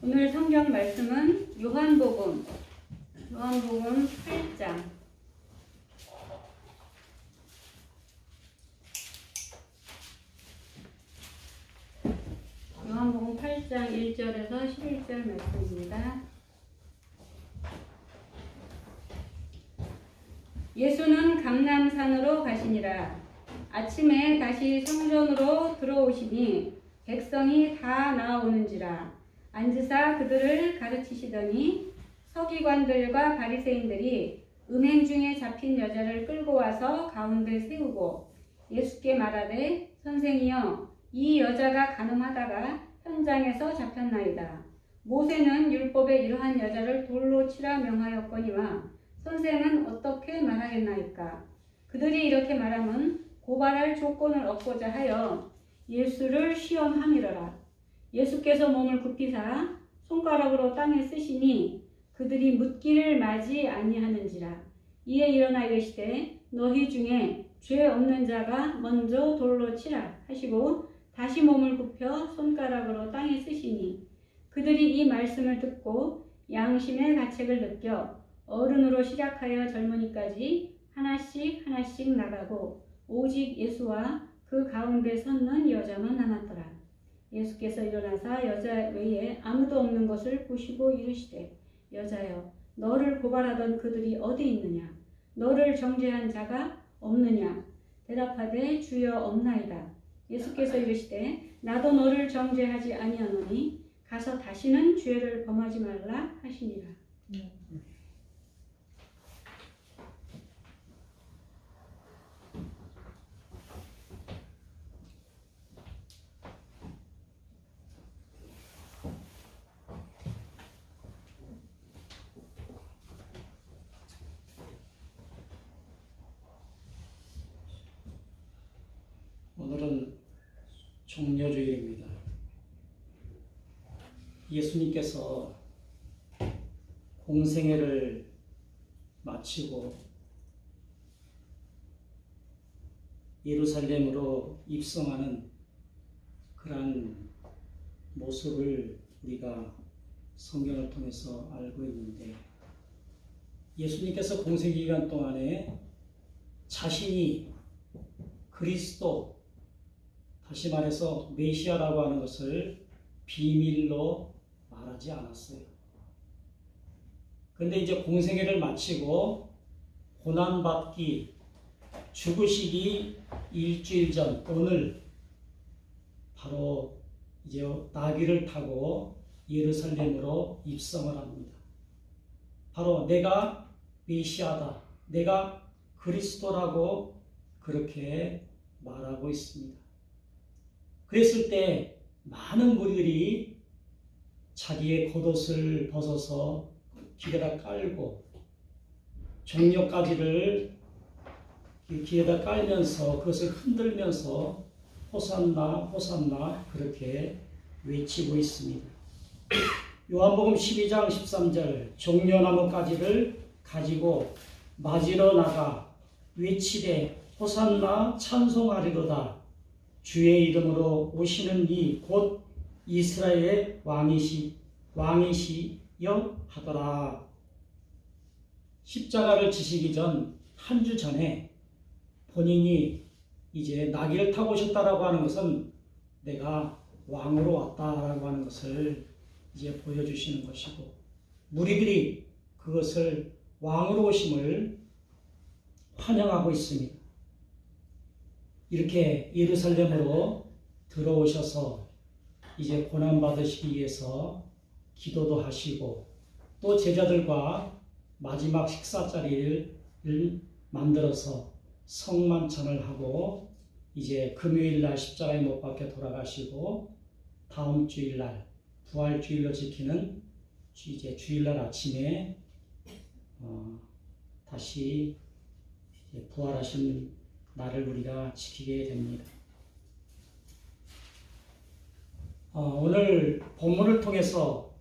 오늘 성경 말씀은 요한복음 8장 요한복음 8장 1절에서 11절 말씀입니다. 예수는 감람산으로 가시니라. 아침에 다시 성전으로 들어오시니 백성이 다 나아오는지라. 앉으사 그들을 가르치시더니 서기관들과 바리새인들이 음행 중에 잡힌 여자를 끌고 와서 가운데 세우고 예수께 말하되, 선생이여, 이 여자가 간음하다가 현장에서 잡혔나이다. 모세는 율법에 이러한 여자를 돌로 치라 명하였거니와 선생은 어떻게 말하겠나이까? 그들이 이렇게 말하면 고발할 조건을 얻고자 하여 예수를 시험함이러라. 예수께서 몸을 굽히사 손가락으로 땅에 쓰시니 그들이 묻기를 마지 아니하는지라. 이에 일어나 이르시되, 너희 중에 죄 없는 자가 먼저 돌로 치라 하시고 다시 몸을 굽혀 손가락으로 땅에 쓰시니 그들이 이 말씀을 듣고 양심의 가책을 느껴 어른으로 시작하여 젊은이까지 하나씩 나가고 오직 예수와 그 가운데 섰는 여자만 남았더라. 예수께서 일어나사 여자 외에 아무도 없는 것을 보시고 이르시되, 여자여, 너를 고발하던 그들이 어디 있느냐? 너를 정죄한 자가 없느냐? 대답하되, 주여, 없나이다. 예수께서 이르시되, 나도 너를 정죄하지 아니하노니 가서 다시는 죄를 범하지 말라 하시니라. 오늘은 종려주일입니다. 예수님께서 공생애를 마치고 예루살렘으로 입성하는 그러한 모습을 우리가 성경을 통해서 알고 있는데, 예수님께서 공생기간 동안에 자신이 그리스도, 다시 말해서 메시아라고 하는 것을 비밀로 말하지 않았어요. 그런데 이제 공생애를 마치고 고난받기, 죽으시기 일주일 전 오늘 바로 이제 나귀를 타고 예루살렘으로 입성을 합니다. 바로 내가 메시아다, 내가 그리스도라고 그렇게 말하고 있습니다. 그랬을 때 많은 무리들이 자기의 겉옷을 벗어서 길에다 깔고 종려가지를 길에다 깔면서 그것을 흔들면서 호산나 호산나 그렇게 외치고 있습니다. 요한복음 12장 13절, 종려나무 가지를 가지고 맞으러 나가 외치되 호산나 찬송하리로다. 주의 이름으로 오시는 이 곧 이스라엘의 왕이시여 하더라. 십자가를 지시기 전 한 주 전에 본인이 이제 나귀를 타고 오셨다라고 하는 것은 내가 왕으로 왔다라고 하는 것을 이제 보여주시는 것이고, 무리들이 그것을 왕으로 오심을 환영하고 있습니다. 이렇게 예루살렘으로 들어오셔서 이제 고난받으시기 위해서 기도도 하시고 또 제자들과 마지막 식사 자리를 만들어서 성만찬을 하고 이제 금요일날 십자가에 못 박혀 돌아가시고 다음 주일날 부활주일로 지키는 이제 주일날 아침에 다시 이제 부활하신 날을 우리가 지키게 됩니다. 오늘 본문을 통해서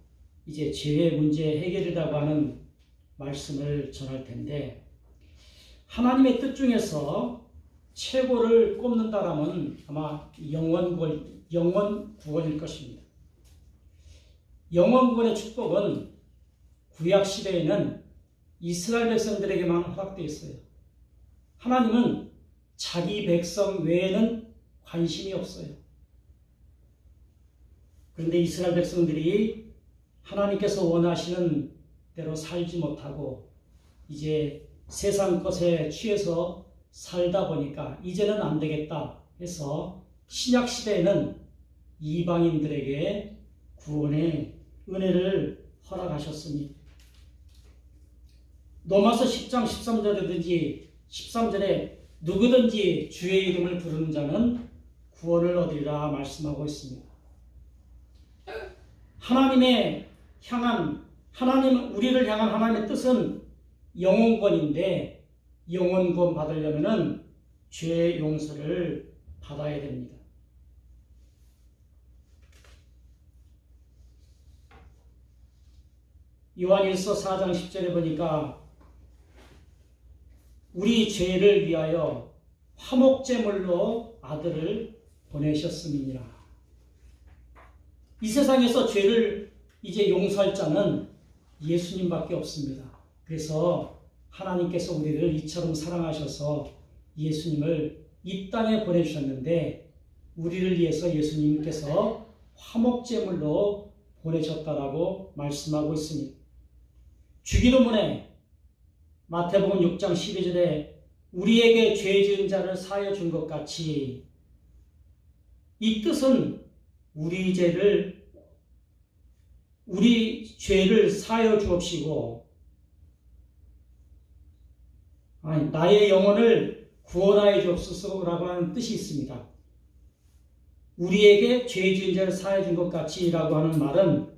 이제 죄의 문제 해결이라고 하는 말씀을 전할 텐데, 하나님의 뜻 중에서 최고를 꼽는다라면 아마 영원 구원일 것입니다. 영원구원의 축복은 구약 시대에는 이스라엘 백성들에게만 허락되어 있어요. 하나님은 자기 백성 외에는 관심이 없어요. 그런데 이스라엘 백성들이 하나님께서 원하시는 대로 살지 못하고 이제 세상 것에 취해서 살다 보니까 이제는 안 되겠다 해서 신약 시대에는 이방인들에게 구원의 은혜를 허락하셨습니다. 로마서 10장 13절에 누구든지 주의 이름을 부르는 자는 구원을 얻으리라 말씀하고 있습니다. 우리를 향한 하나님의 뜻은 영원권인데 영원권 받으려면은 죄 용서를 받아야 됩니다. 요한일서 4장 10절에 보니까 우리 죄를 위하여 화목제물로 아들을 보내셨음이니라. 이 세상에서 죄를 이제 용서할 자는 예수님밖에 없습니다. 그래서 하나님께서 우리를 이처럼 사랑하셔서 예수님을 이 땅에 보내주셨는데 우리를 위해서 예수님께서 화목제물로 보내셨다라고 말씀하고 있습니다. 주기도문에 마태복음 6장 12절에 우리에게 죄 지은 자를 사하여 준 것 같이, 이 뜻은 우리 죄를 사하여 주옵시고 나의 영혼을 구원하여 주옵소서라고 하는 뜻이 있습니다. 우리에게 죄 지은 자를 사하여 준 것 같이 라고 하는 말은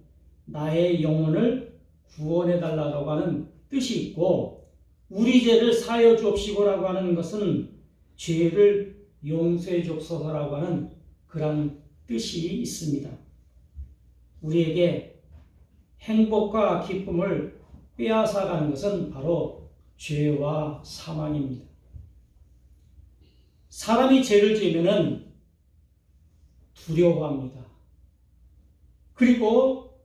나의 영혼을 구원해 달라고 하는 뜻이 있고, 우리 죄를 사하여 주옵시고라고 하는 것은 죄를 용서해 주옵소서라고 하는 그런 뜻이 있습니다. 우리에게 행복과 기쁨을 빼앗아가는 것은 바로 죄와 사망입니다. 사람이 죄를 지으면 두려워합니다. 그리고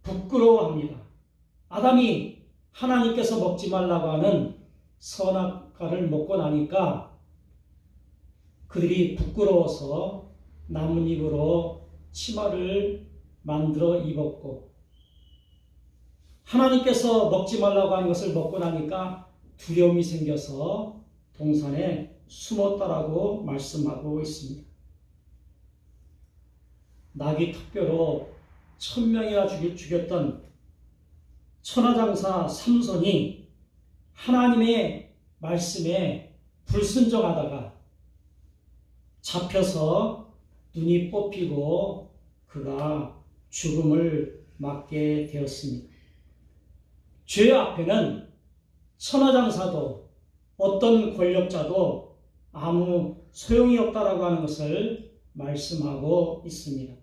부끄러워합니다. 아담이 하나님께서 먹지 말라고 하는 선악과를 먹고 나니까 그들이 부끄러워서 나뭇잎으로 치마를 만들어 입었고, 하나님께서 먹지 말라고 하는 것을 먹고 나니까 두려움이 생겨서 동산에 숨었다라고 말씀하고 있습니다. 나귀 턱뼈로 1000명이나 죽였던 천하장사 삼손이 하나님의 말씀에 불순종하다가 잡혀서 눈이 뽑히고 그가 죽음을 맞게 되었습니다. 죄 앞에는 천하장사도 어떤 권력자도 아무 소용이 없다라고 하는 것을 말씀하고 있습니다.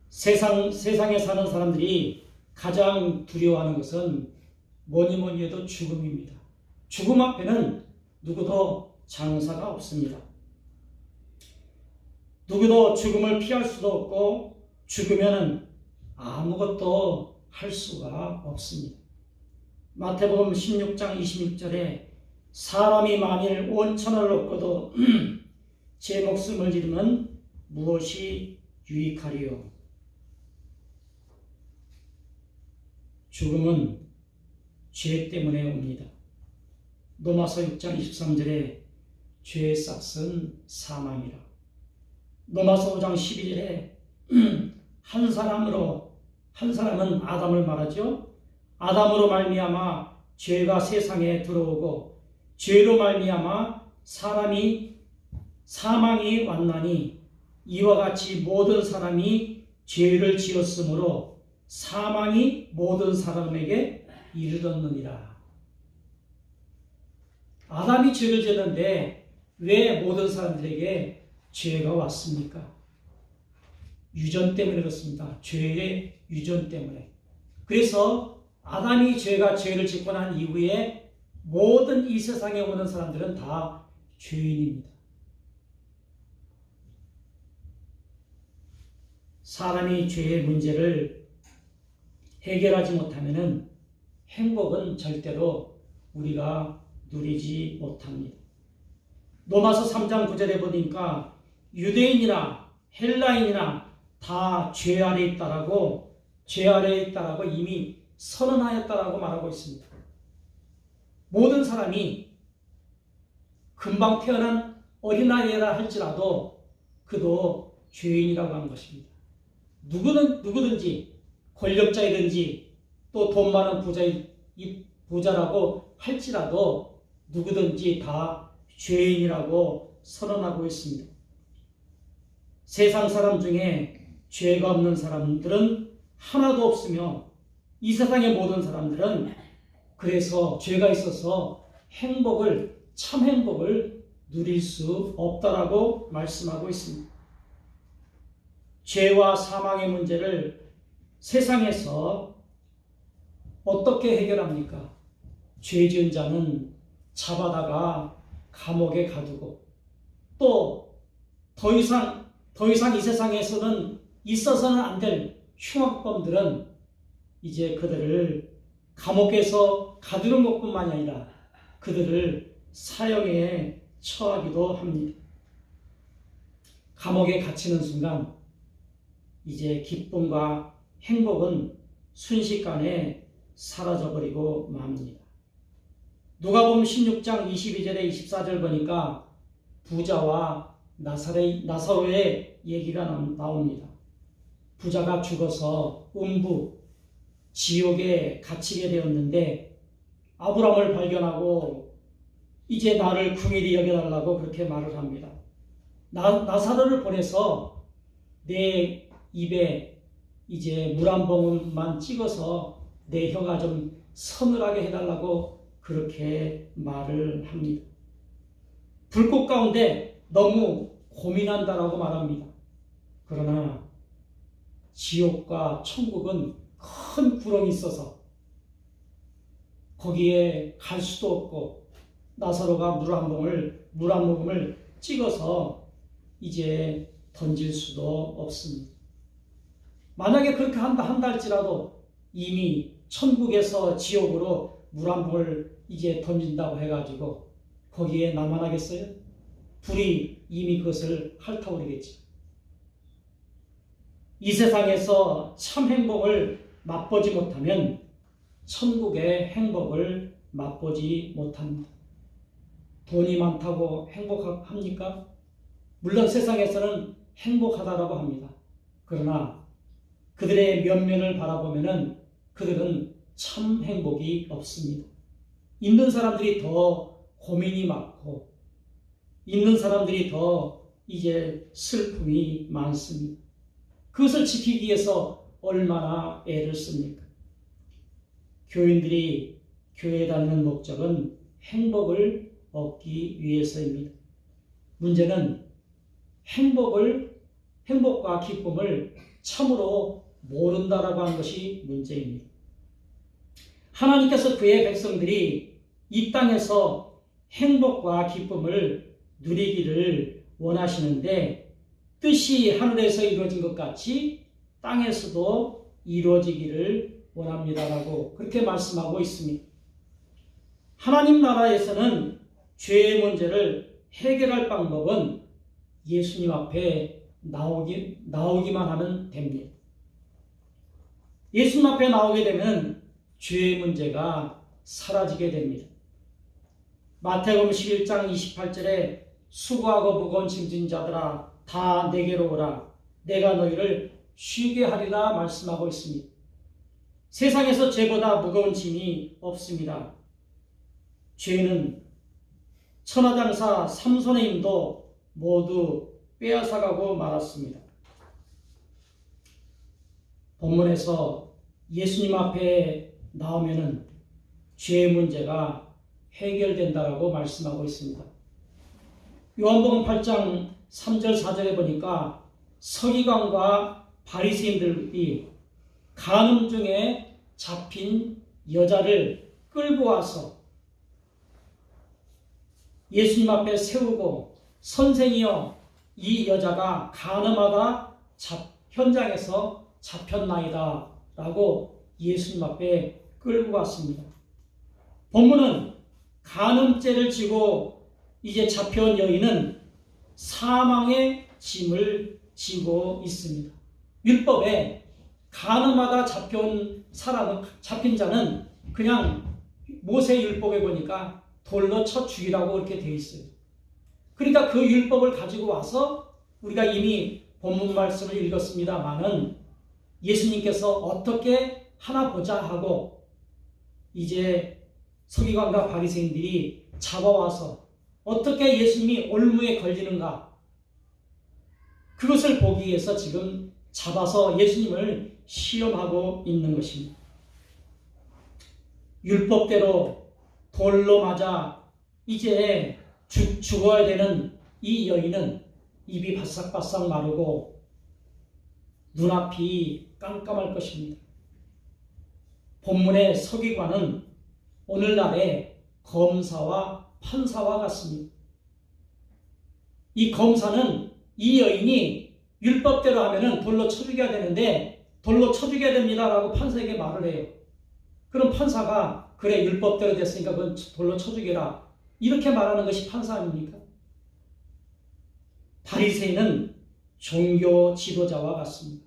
세상에 사는 사람들이 가장 두려워하는 것은 뭐니 해도 죽음입니다. 죽음 앞에는 누구도 장사가 없습니다. 누구도 죽음을 피할 수도 없고 죽으면 아무것도 할 수가 없습니다. 마태복음 16장 26절에 사람이 만일 온 천하를 얻고도 제 목숨을 잃으면 무엇이 유익하리요? 죽음은 죄 때문에 옵니다. 로마서 6장 23절에 죄의 싹은 사망이라. 로마서 5장 12절에 한 사람은 아담을 말하죠. 아담으로 말미암아 죄가 세상에 들어오고 죄로 말미암아 사망이 왔나니 이와 같이 모든 사람이 죄를 지었으므로 사망이 모든 사람에게 이르렀느니라. 아담이 죄를 지었는데 왜 모든 사람들에게 죄가 왔습니까? 유전 때문에 그렇습니다. 죄의 유전 때문에. 그래서 아담이 죄를 짓고 난 이후에 모든 이 세상에 오는 사람들은 다 죄인입니다. 사람이 죄의 문제를 해결하지 못하면은 행복은 절대로 우리가 누리지 못합니다. 로마서 3장 9절에 보니까 유대인이나 헬라인이나 다 죄 아래 있다라고 이미 선언하였다라고 말하고 있습니다. 모든 사람이 금방 태어난 어린아이라 할지라도 그도 죄인이라고 하는 것입니다. 누구든지 권력자이든지 또 돈 많은 부자라고 할지라도 누구든지 다 죄인이라고 선언하고 있습니다. 세상 사람 중에 죄가 없는 사람들은 하나도 없으며 이 세상의 모든 사람들은 그래서 죄가 있어서 참 행복을 누릴 수 없다라고 말씀하고 있습니다. 죄와 사망의 문제를 세상에서 어떻게 해결합니까? 죄 지은 자는 잡아다가 감옥에 가두고 또 더 이상 이 세상에서는 있어서는 안 될 흉악범들은 이제 그들을 감옥에서 가두는 것뿐만이 아니라 그들을 사형에 처하기도 합니다. 감옥에 갇히는 순간 이제 기쁨과 행복은 순식간에 사라져버리고 맙니다. 누가복음 16장 22절에 24절 보니까 부자와 나사로의 얘기가 나옵니다. 부자가 죽어서 음부 지옥에 갇히게 되었는데 아브라함을 발견하고 이제 나를 긍휼히 여겨달라고 그렇게 말을 합니다. 나사로를 보내서 내 입에 이제 물 한 방울만 찍어서 내 혀가 좀 서늘하게 해달라고 그렇게 말을 합니다. 불꽃 가운데 너무 고민한다라고 말합니다. 그러나 지옥과 천국은 큰 구렁이 있어서 거기에 갈 수도 없고 나사로가 물 한 모금을 찍어서 이제 던질 수도 없습니다. 만약에 그렇게 한다 할지라도 이미 천국에서 지옥으로 물 한 모금을 이제 던진다고 해가지고 거기에 남아나겠어요? 불이 이미 그것을 핥아버리겠죠. 이 세상에서 참 행복을 맛보지 못하면 천국의 행복을 맛보지 못합니다. 돈이 많다고 행복합니까? 물론 세상에서는 행복하다라고 합니다. 그러나 그들의 면면을 바라보면 그들은 참 행복이 없습니다. 있는 사람들이 더 고민이 많고 있는 사람들이 더 이제 슬픔이 많습니다. 그것을 지키기 위해서 얼마나 애를 씁니까? 교인들이 교회에 다니는 목적은 행복을 얻기 위해서입니다. 문제는 행복과 기쁨을 참으로 모른다라고 하는 것이 문제입니다. 하나님께서 그의 백성들이 이 땅에서 행복과 기쁨을 누리기를 원하시는데 뜻이 하늘에서 이루어진 것 같이 땅에서도 이루어지기를 원합니다라고 그렇게 말씀하고 있습니다. 하나님 나라에서는 죄의 문제를 해결할 방법은 예수님 앞에 나오기만 하면 됩니다. 예수님 앞에 나오게 되면 죄의 문제가 사라지게 됩니다. 마태복음 11장 28절에 수고하고 무거운 짐진 자들아 다 내게로 오라 내가 너희를 쉬게 하리라 말씀하고 있습니다. 세상에서 죄보다 무거운 짐이 없습니다. 죄는 천하장사 삼손의 힘도 모두 빼앗아가고 말았습니다. 본문에서 예수님 앞에 나오면은 죄의 문제가 해결된다라고 말씀하고 있습니다. 요한복음 8장 3절 4절에 보니까 서기관과 바리새인들이 간음 중에 잡힌 여자를 끌고 와서 예수님 앞에 세우고 선생이여 이 여자가 간음하다 현장에서 잡혔나이다 라고 예수님 앞에 끌고 갔습니다. 본문은 간음죄를 지고 이제 잡혀온 여인은 사망의 짐을 지고 있습니다. 율법에 간음하다 잡힌 자는 그냥 모세 율법에 보니까 돌로 쳐 죽이라고 이렇게 되어 있어요. 그러니까 그 율법을 가지고 와서 우리가 이미 본문 말씀을 읽었습니다마는 예수님께서 어떻게 하나 보자 하고 이제 서기관과 바리새인들이 잡아와서 어떻게 예수님이 올무에 걸리는가 그것을 보기 위해서 지금 잡아서 예수님을 시험하고 있는 것입니다. 율법대로 돌로 맞아 이제 죽어야 되는 이 여인은 입이 바싹바싹 마르고 눈앞이 깜깜할 것입니다. 본문의 서기관은 오늘날의 검사와 판사와 같습니다. 이 검사는 이 여인이 율법대로 하면은 돌로 쳐 죽여야 되는데 돌로 쳐 죽여야 됩니다라고 판사에게 말을 해요. 그럼 판사가 그래 율법대로 됐으니까 그건 돌로 쳐 죽여라 이렇게 말하는 것이 판사 아닙니까? 바리새인은 종교 지도자와 같습니다.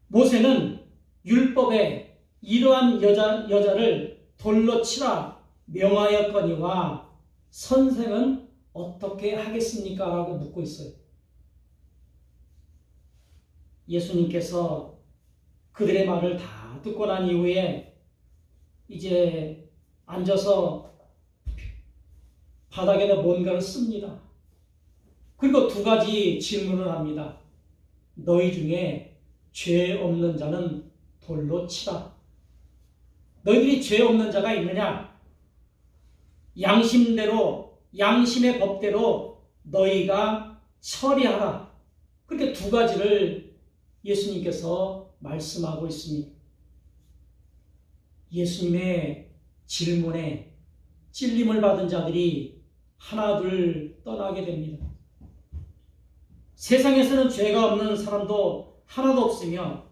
모세는 율법에 이러한 여자를 돌로 치라 명하였거니와 선생은 어떻게 하겠습니까? 라고 묻고 있어요. 예수님께서 그들의 말을 다 듣고 난 이후에 이제 앉아서 바닥에다 뭔가를 씁니다. 그리고 두 가지 질문을 합니다. 너희 중에 죄 없는 자는 돌로 치라. 너희들이 죄 없는 자가 있느냐? 양심대로 양심의 법대로 너희가 처리하라. 그렇게 두 가지를 예수님께서 말씀하고 있습니다. 예수님의 질문에 찔림을 받은 자들이 하나둘 떠나게 됩니다. 세상에서는 죄가 없는 사람도 하나도 없으며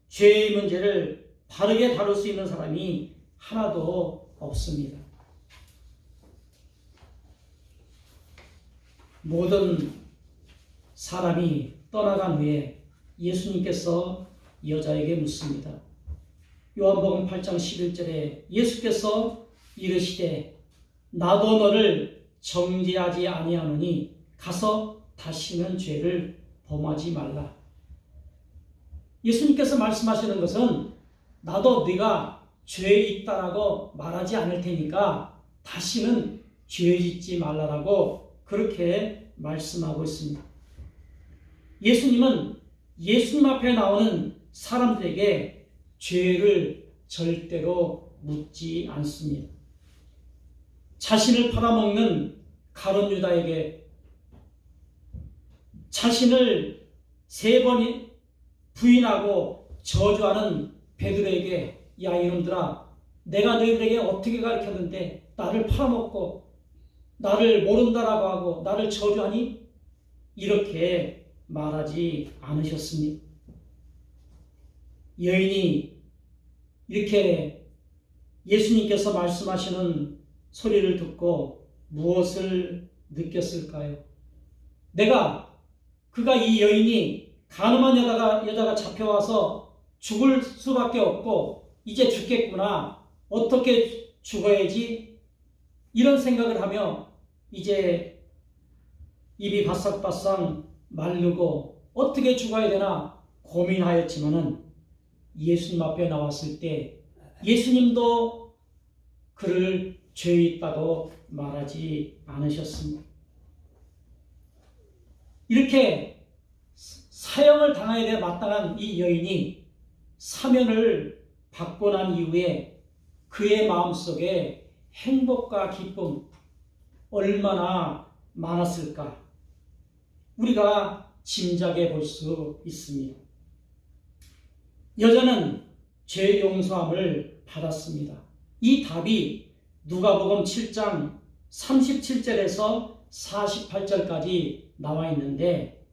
죄의 문제를 바르게 다룰 수 있는 사람이 하나도 없습니다. 모든 사람이 떠나간 후에 예수님께서 여자에게 묻습니다. 요한복음 8장 11절에 예수께서 이르시되 나도 너를 정죄하지 아니하노니 가서 다시는 죄를 범하지 말라. 예수님께서 말씀하시는 것은 나도 네가 죄에 있다라고 말하지 않을 테니까 다시는 죄 짓지 말라라고 그렇게 말씀하고 있습니다. 예수님은 예수님 앞에 나오는 사람들에게 죄를 절대로 묻지 않습니다. 자신을 팔아먹는 가룟 유다에게 자신을 3번 부인하고 저주하는 베드로에게 야 이놈들아 내가 너희들에게 어떻게 가르쳤는데 나를 팔아먹고 나를 모른다라고 하고 나를 저주하니? 이렇게 말하지 않으셨습니다. 여인이 이렇게 예수님께서 말씀하시는 소리를 듣고 무엇을 느꼈을까요? 그가 이 여인이 간음한 여자가 잡혀와서 죽을 수밖에 없고 이제 죽겠구나. 어떻게 죽어야지? 이런 생각을 하며 이제 입이 바싹바싹 마르고 어떻게 죽어야 되나 고민하였지만은 예수님 앞에 나왔을 때 예수님도 그를 죄 있다고 말하지 않으셨습니다. 이렇게 사형을 당하게 돼 마땅한 이 여인이 사면을 받고 난 이후에 그의 마음속에 행복과 기쁨 얼마나 많았을까 우리가 짐작해 볼 수 있습니다. 여자는 죄 용서함을 받았습니다. 이 답이 누가복음 7장 37절에서 48절까지 나와 있는데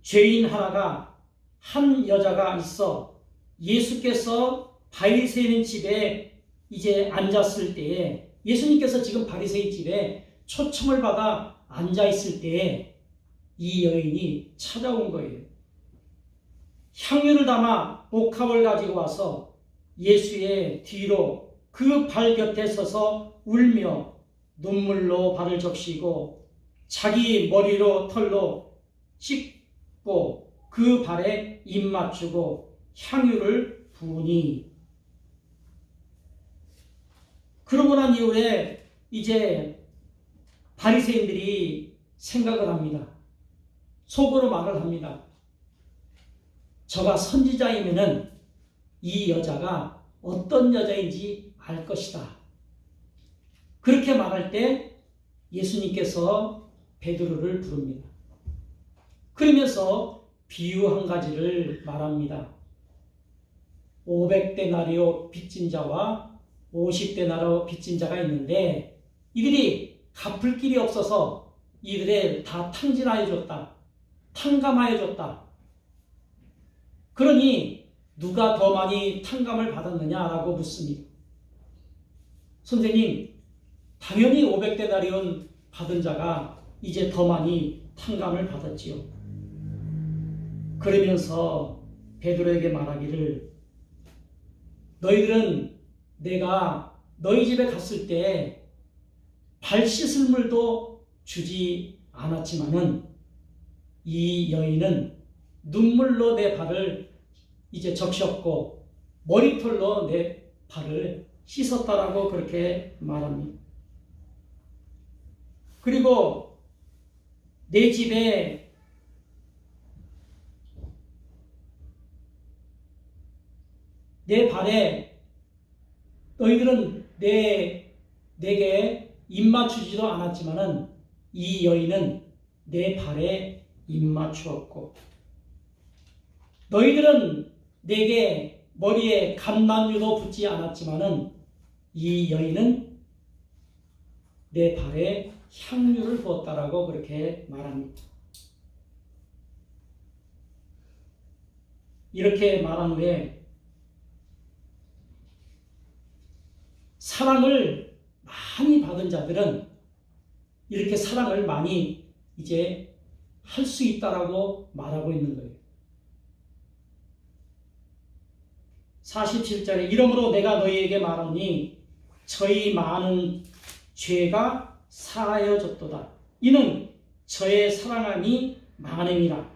죄인 하나가 한 여자가 있어 예수께서 바리새인 집에 이제 앉았을 때에, 예수님께서 지금 바리새인 집에 초청을 받아 앉아 있을 때에 이 여인이 찾아온 거예요. 향유를 담아 복합을 가지고 와서 예수의 뒤로 그 발 곁에 서서 울며 눈물로 발을 적시고 자기 머리로 털로 씻고 그 발에 입 맞추고 향유를 부으니, 그러고 난 이후에 이제 바리새인들이 생각을 합니다. 속으로 말을 합니다. 저가 선지자이면은 이 여자가 어떤 여자인지 알 것이다. 그렇게 말할 때 예수님께서 베드로를 부릅니다. 그러면서 비유 한 가지를 말합니다. 500데나리오 빚진 자와 50데나리오 빚진 자가 있는데 이들이 갚을 길이 없어서 이들을 다 탕진하여 줬다. 탕감하여 줬다. 그러니 누가 더 많이 탕감을 받았느냐라고 묻습니다. 선생님, 당연히 500데나리온 받은 자가 이제 더 많이 탕감을 받았지요. 그러면서 베드로에게 말하기를, 너희들은 내가 너희 집에 갔을 때 발 씻을 물도 주지 않았지만은 이 여인은 눈물로 내 발을 이제 적셨고 머리털로 내 발을 씻었다라고 그렇게 말합니다. 그리고 내 집에 내 발에 너희들은 내게 입 맞추지도 않았지만은 이 여인은 내 발에 입 맞추었고, 너희들은 내게 머리에 감람유도 붓지 않았지만은 이 여인은 내 발에 향유를 부었다라고 그렇게 말합니다. 이렇게 말한 후에 사랑을 많이 받은 자들은 이렇게 사랑을 많이 이제 할 수 있다라고 말하고 있는 거예요. 47절에 이러므로 내가 너희에게 말하니 저희 많은 죄가 사하여졌도다. 이는 저의 사랑함이 많음이라.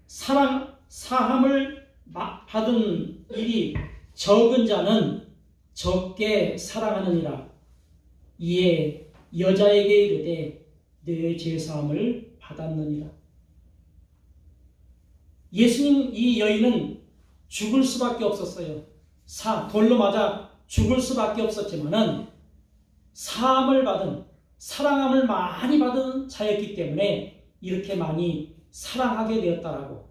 사함을 받은 일이 적은 자는 적게 사랑하느니라. 이에 여자에게 이르되 내 죄사함을 받았느니라. 예수님, 이 여인은 죽을 수밖에 없었어요. 돌로 맞아 죽을 수밖에 없었지만은 사함을 받은, 사랑함을 많이 받은 자였기 때문에 이렇게 많이 사랑하게 되었다라고,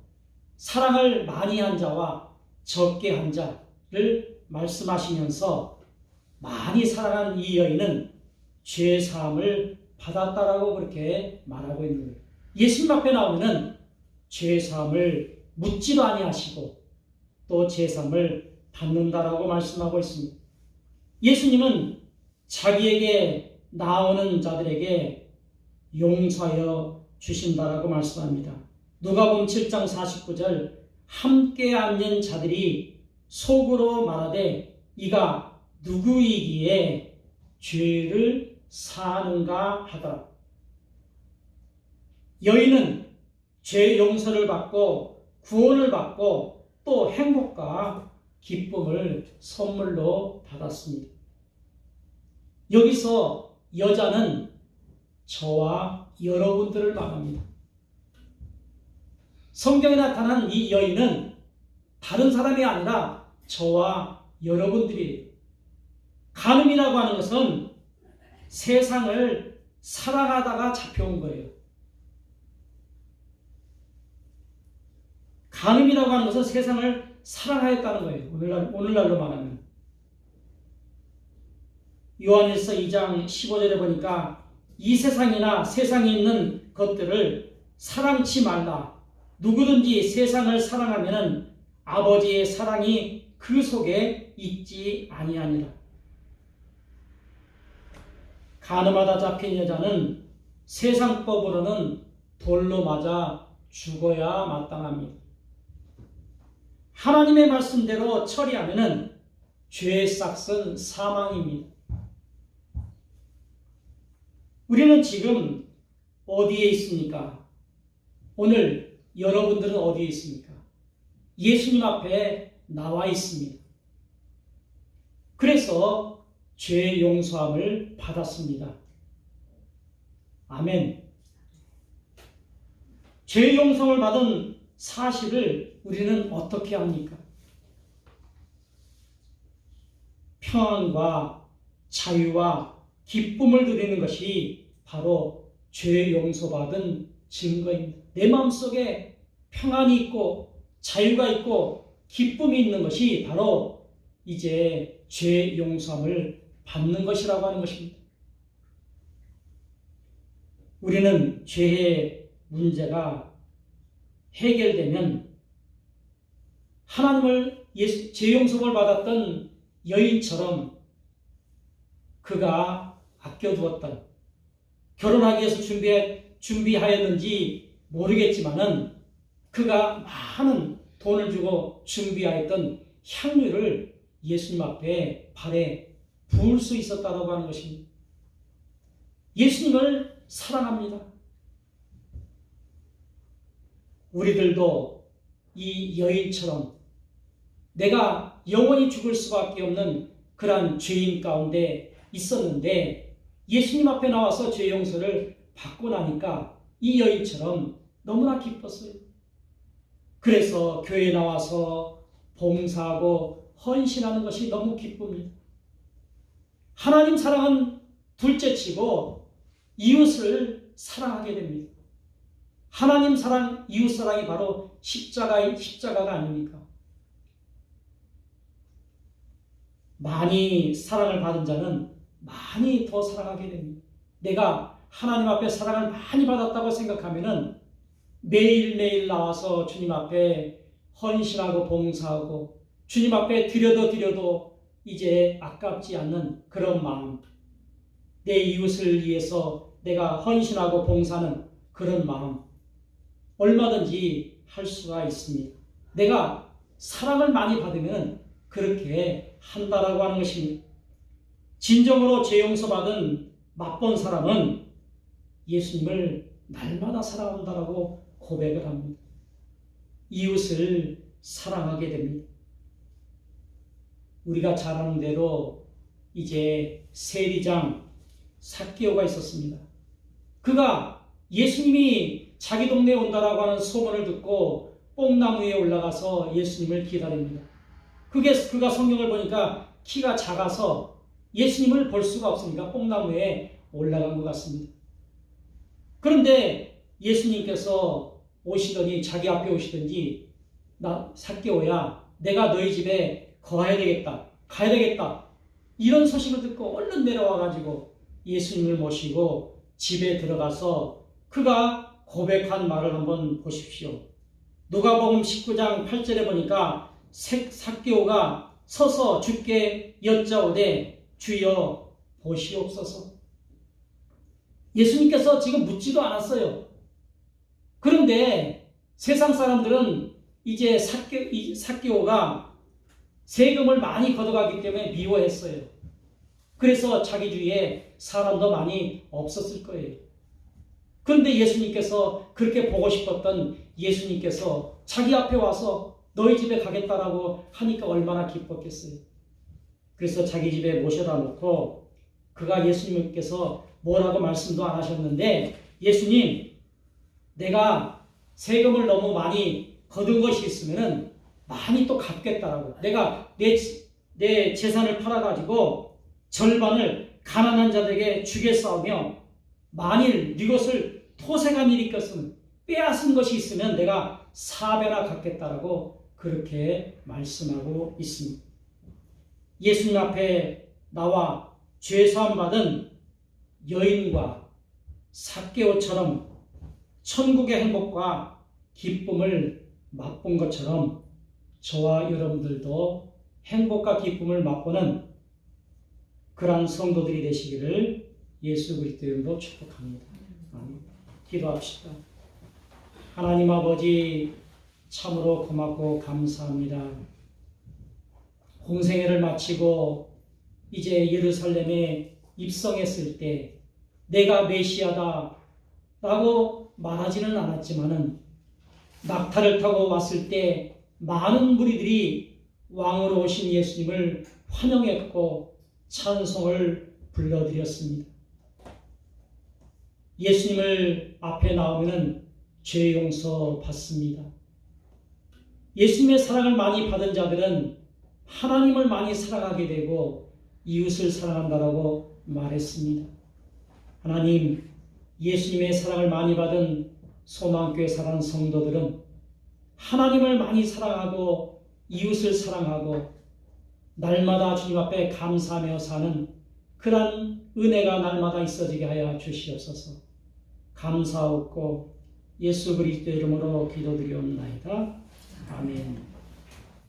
사랑을 많이 한 자와 적게 한 자를 말씀하시면서 많이 사랑한 이 여인은 죄 사함을 받았다라고 그렇게 말하고 있는 거예요. 예수님 앞에 나오면은 죄 사함을 묻지도 아니하시고 또 죄 사함을 받는다라고 말씀하고 있습니다. 예수님은 자기에게 나오는 자들에게 용서하여 주신다라고 말씀합니다. 누가복음 7장 49절, 함께 앉은 자들이 속으로 말하되 이가 누구이기에 죄를 사하는가 하더라. 여인은 죄 용서를 받고 구원을 받고 또 행복과 기쁨을 선물로 받았습니다. 여기서 여자는 저와 여러분들을 말합니다. 성경에 나타난 이 여인은 다른 사람이 아니라 저와 여러분들이에요. 간음이라고 하는 것은 세상을 사랑하다가 잡혀온 거예요. 간음이라고 하는 것은 세상을 사랑하였다는 거예요. 오늘날로 말하면. 요한일서 2장 15절에 보니까 이 세상이나 세상에 있는 것들을 사랑치 말라. 누구든지 세상을 사랑하면 아버지의 사랑이 그 속에 있지 아니하니라. 간음하다 잡힌 여자는 세상법으로는 돌로 맞아 죽어야 마땅합니다. 하나님의 말씀대로 처리하면은 죄의 싹은 사망입니다. 우리는 지금 어디에 있습니까? 오늘 여러분들은 어디에 있습니까? 예수님 앞에 나와 있습니다. 그래서 죄 용서함을 받았습니다. 아멘. 죄 용서를 받은 사실을 우리는 어떻게 합니까? 평안과 자유와 기쁨을 누리는 것이 바로 죄 용서받은 증거입니다. 내 마음속에 평안이 있고 자유가 있고 기쁨이 있는 것이 바로 이제 죄 용서함을 받는 것이라고 하는 것입니다. 우리는 죄의 문제가 해결되면 하나님을 죄 용서를 받았던 여인처럼 그가 아껴두었던, 결혼하기 위해서 준비하였는지 모르겠지만은 그가 많은 돈을 주고 준비하였던 향유를 예수님 앞에 발에 부을 수 있었다고 하는 것입니다. 예수님을 사랑합니다. 우리들도 이 여인처럼 내가 영원히 죽을 수밖에 없는 그러한 죄인 가운데 있었는데 예수님 앞에 나와서 죄 용서를 받고 나니까 이 여인처럼 너무나 기뻤어요. 그래서 교회에 나와서 봉사하고 헌신하는 것이 너무 기쁩니다. 하나님 사랑은 둘째치고 이웃을 사랑하게 됩니다. 하나님 사랑, 이웃 사랑이 바로 십자가가 아닙니까? 많이 사랑을 받은 자는 많이 더 사랑하게 됩니다. 내가 하나님 앞에 사랑을 많이 받았다고 생각하면은 매일매일 나와서 주님 앞에 헌신하고 봉사하고 주님 앞에 드려도 이제 아깝지 않는 그런 마음, 내 이웃을 위해서 내가 헌신하고 봉사하는 그런 마음 얼마든지 할 수가 있습니다. 내가 사랑을 많이 받으면 그렇게 한다라고 하는 것입니다. 진정으로 죄 용서받은 맛본 사람은 예수님을 날마다 사랑한다라고 고백을 합니다. 이웃을 사랑하게 됩니다. 우리가 잘 아는 대로 이제 세리장 삭개오가 있었습니다. 그가 예수님이 자기 동네에 온다라고 하는 소문을 듣고 뽕나무에 올라가서 예수님을 기다립니다. 그가 성경을 보니까 키가 작아서 예수님을 볼 수가 없으니까 뽕나무에 올라간 것 같습니다. 그런데 예수님께서 오시더니 자기 앞에 오시더니 삭개오야, 내가 너희 집에 가야 되겠다. 이런 소식을 듣고 얼른 내려와가지고 예수님을 모시고 집에 들어가서 그가 고백한 말을 한번 보십시오. 누가복음 19장 8절에 보니까 삭개오가 서서 주께 여짜오되 주여 보시옵소서. 예수님께서 지금 묻지도 않았어요. 그런데 세상 사람들은 이제 삭개오가 세금을 많이 걷어가기 때문에 미워했어요. 그래서 자기 주위에 사람도 많이 없었을 거예요. 그런데 예수님께서 그렇게 보고 싶었던 예수님께서 자기 앞에 와서 너희 집에 가겠다라고 하니까 얼마나 기뻤겠어요. 그래서 자기 집에 모셔다 놓고 그가 예수님께서 뭐라고 말씀도 안 하셨는데 예수님, 내가 세금을 너무 많이 거둔 것이 있으면은 많이 또 갚겠다라고. 내가 내 재산을 팔아가지고 절반을 가난한 자들에게 주겠사오며 만일 네 것을 토색한 일이 있겠으면 빼앗은 것이 있으면 내가 4배나 갚겠다라고 그렇게 말씀하고 있습니다. 예수님 앞에 나와 죄사함 받은 여인과 삭개오처럼 천국의 행복과 기쁨을 맛본 것처럼 저와 여러분들도 행복과 기쁨을 맛보는 그러한 성도들이 되시기를 예수 그리스도의 이름으로 축복합니다. 아멘. 기도합시다. 하나님 아버지, 참으로 고맙고 감사합니다. 공생애를 마치고 이제 예루살렘에 입성했을 때 내가 메시아다 라고 말하지는 않았지만은 낙타를 타고 왔을 때 많은 무리들이 왕으로 오신 예수님을 환영했고 찬송을 불러드렸습니다. 예수님을 앞에 나오면 죄 용서 받습니다. 예수님의 사랑을 많이 받은 자들은 하나님을 많이 사랑하게 되고 이웃을 사랑한다라고 말했습니다. 하나님, 예수님의 사랑을 많이 받은 소망교회 사랑하는 성도들은 하나님을 많이 사랑하고 이웃을 사랑하고 날마다 주님 앞에 감사하며 사는 그러한 은혜가 날마다 있어지게 하여 주시옵소서. 감사하고 예수 그리스도 이름으로 기도드리옵나이다. 아멘.